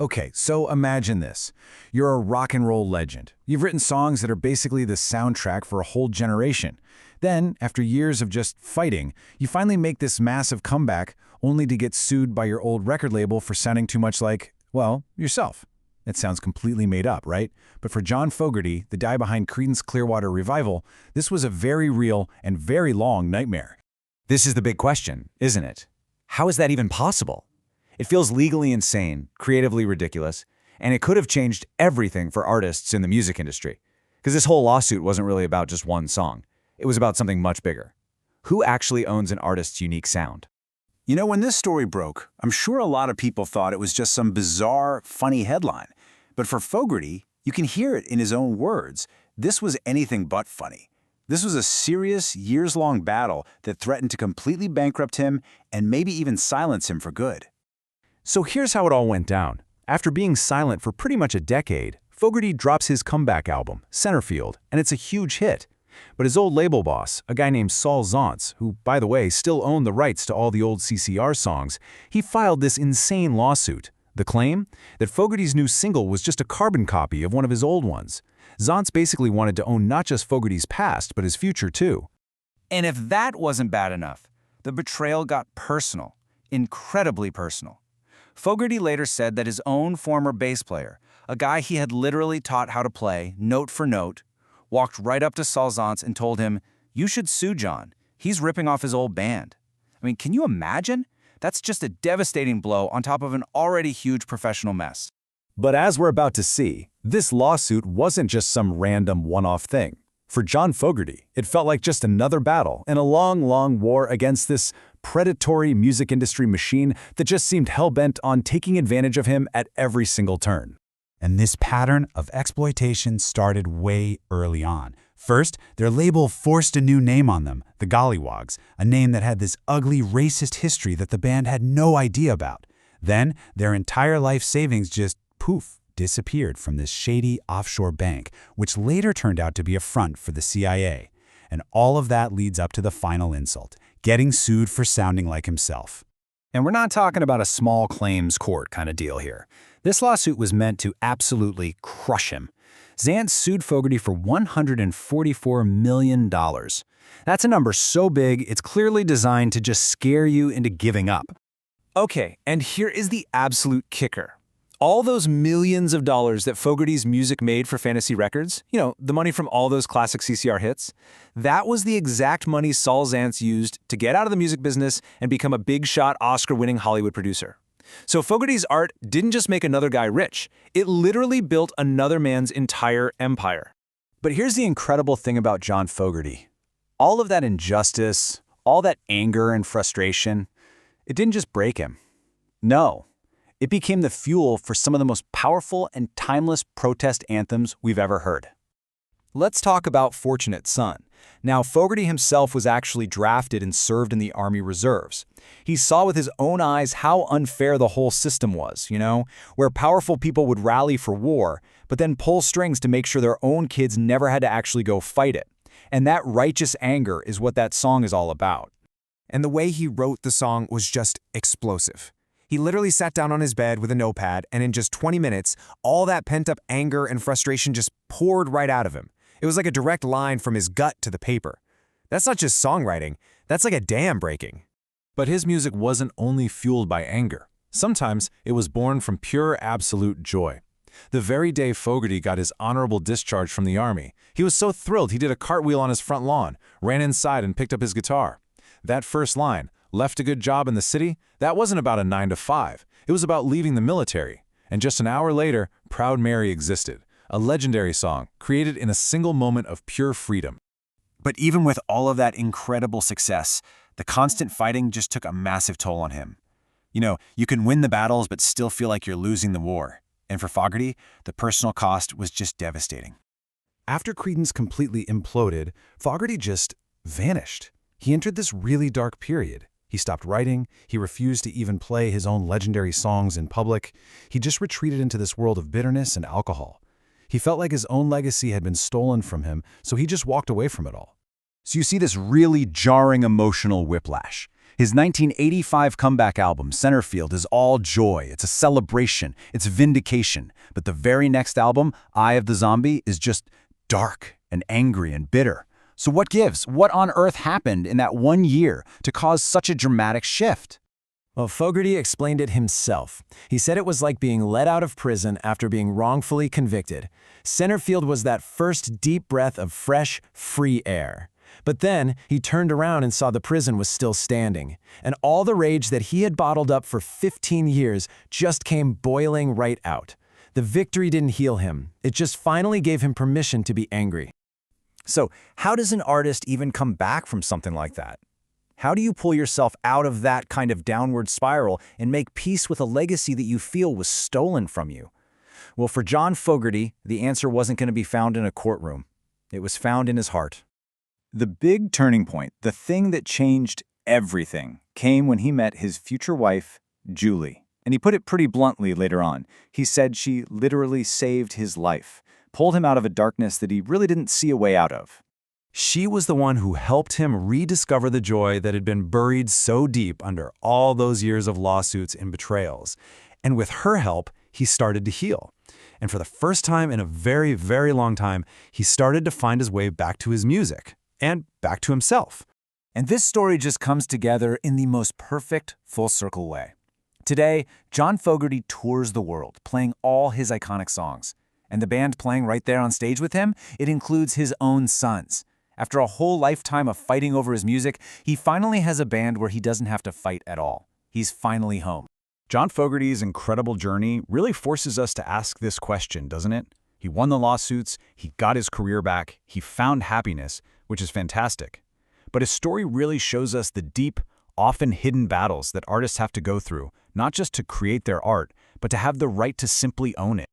Okay, so imagine this. You're a rock and roll legend. You've written songs that are basically the soundtrack for a whole generation. Then, after years of just fighting, you finally make this massive comeback, only to get sued by your old record label for sounding too much like, well, yourself. It sounds completely made up, right? But for John Fogerty, the guy behind Creedence Clearwater Revival, this was a very real and very long nightmare. This is the big question, isn't it? How is that even possible? It feels legally insane, creatively ridiculous, and it could have changed everything for artists in the music industry. Because this whole lawsuit wasn't really about just one song. It was about something much bigger. Who actually owns an artist's unique sound? You know, when this story broke, I'm sure a lot of people thought it was just some bizarre, funny headline. But for Fogerty, you can hear it in his own words, this was anything but funny. This was a serious, years-long battle that threatened to completely bankrupt him and maybe even silence him for good. So here's how it all went down. After being silent for pretty much a decade, Fogerty drops his comeback album, Centerfield, and it's a huge hit. But his old label boss, a guy named Saul Zaentz, who, by the way, still owned the rights to all the old CCR songs, he filed this insane lawsuit. The claim? That Fogerty's new single was just a carbon copy of one of his old ones. Zaentz basically wanted to own not just Fogerty's past, but his future too. And if that wasn't bad enough, the betrayal got personal, incredibly personal. Fogerty later said that his own former bass player, a guy he had literally taught how to play, note for note, walked right up to Saul Zaentz and told him, "You should sue John. He's ripping off his old band." I mean, can you imagine? That's just a devastating blow on top of an already huge professional mess. But as we're about to see, this lawsuit wasn't just some random one-off thing. For John Fogerty, it felt like just another battle in a long, long war against this predatory music industry machine that just seemed hell-bent on taking advantage of him at every single turn. And this pattern of exploitation started way early on. First, their label forced a new name on them, the Gollywogs, a name that had this ugly racist history that the band had no idea about. Then, their entire life savings just, poof, disappeared from this shady offshore bank, which later turned out to be a front for the CIA. And all of that leads up to the final insult, getting sued for sounding like himself. And we're not talking about a small claims court kind of deal here. This lawsuit was meant to absolutely crush him. Zaentz sued Fogerty for $144 million. That's a number so big, it's clearly designed to just scare you into giving up. Okay, and here is the absolute kicker. All those millions of dollars that Fogerty's music made for Fantasy Records, the money from all those classic CCR hits, that was the exact money Saul Zaentz used to get out of the music business and become a big-shot Oscar-winning Hollywood producer. So Fogerty's art didn't just make another guy rich, it literally built another man's entire empire. But here's the incredible thing about John Fogerty. All of that injustice, all that anger and frustration, it didn't just break him. No. It became the fuel for some of the most powerful and timeless protest anthems we've ever heard. Let's talk about Fortunate Son. Now, Fogerty himself was actually drafted and served in the Army Reserves. He saw with his own eyes how unfair the whole system was, where powerful people would rally for war, but then pull strings to make sure their own kids never had to actually go fight it. And that righteous anger is what that song is all about. And the way he wrote the song was just explosive. He literally sat down on his bed with a notepad, and in just 20 minutes, all that pent-up anger and frustration just poured right out of him. It was like a direct line from his gut to the paper. That's not just songwriting, that's like a dam breaking. But his music wasn't only fueled by anger. Sometimes it was born from pure, absolute joy. The very day Fogerty got his honorable discharge from the Army, he was so thrilled he did a cartwheel on his front lawn, ran inside and picked up his guitar. That first line, "Left a good job in the city," that wasn't about a 9 to 5. It was about leaving the military. And just an hour later, Proud Mary existed, a legendary song created in a single moment of pure freedom. But even with all of that incredible success, the constant fighting just took a massive toll on him. You can win the battles but still feel like you're losing the war. And for Fogerty, the personal cost was just devastating. After Creedence completely imploded, Fogerty just vanished. He entered this really dark period. He stopped writing, he refused to even play his own legendary songs in public. He just retreated into this world of bitterness and alcohol. He felt like his own legacy had been stolen from him, so he just walked away from it all. So you see this really jarring emotional whiplash. His 1985 comeback album, Centerfield, is all joy. It's a celebration. It's vindication. But the very next album, Eye of the Zombie, is just dark and angry and bitter. So what gives? What on earth happened in that 1 year to cause such a dramatic shift? Well, Fogerty explained it himself. He said it was like being let out of prison after being wrongfully convicted. Centerfield was that first deep breath of fresh, free air. But then he turned around and saw the prison was still standing, and all the rage that he had bottled up for 15 years just came boiling right out. The victory didn't heal him. It just finally gave him permission to be angry. So, how does an artist even come back from something like that? How do you pull yourself out of that kind of downward spiral and make peace with a legacy that you feel was stolen from you? Well, for John Fogerty, the answer wasn't going to be found in a courtroom. It was found in his heart. The big turning point, the thing that changed everything, came when he met his future wife, Julie. And he put it pretty bluntly later on. He said she literally saved his life, pulled him out of a darkness that he really didn't see a way out of. She was the one who helped him rediscover the joy that had been buried so deep under all those years of lawsuits and betrayals. And with her help, he started to heal. And for the first time in a very, very long time, he started to find his way back to his music and back to himself. And this story just comes together in the most perfect full circle way. Today, John Fogerty tours the world, playing all his iconic songs. And the band playing right there on stage with him, it includes his own sons. After a whole lifetime of fighting over his music, he finally has a band where he doesn't have to fight at all. He's finally home. John Fogerty's incredible journey really forces us to ask this question, doesn't it? He won the lawsuits, he got his career back, he found happiness, which is fantastic. But his story really shows us the deep, often hidden battles that artists have to go through, not just to create their art, but to have the right to simply own it.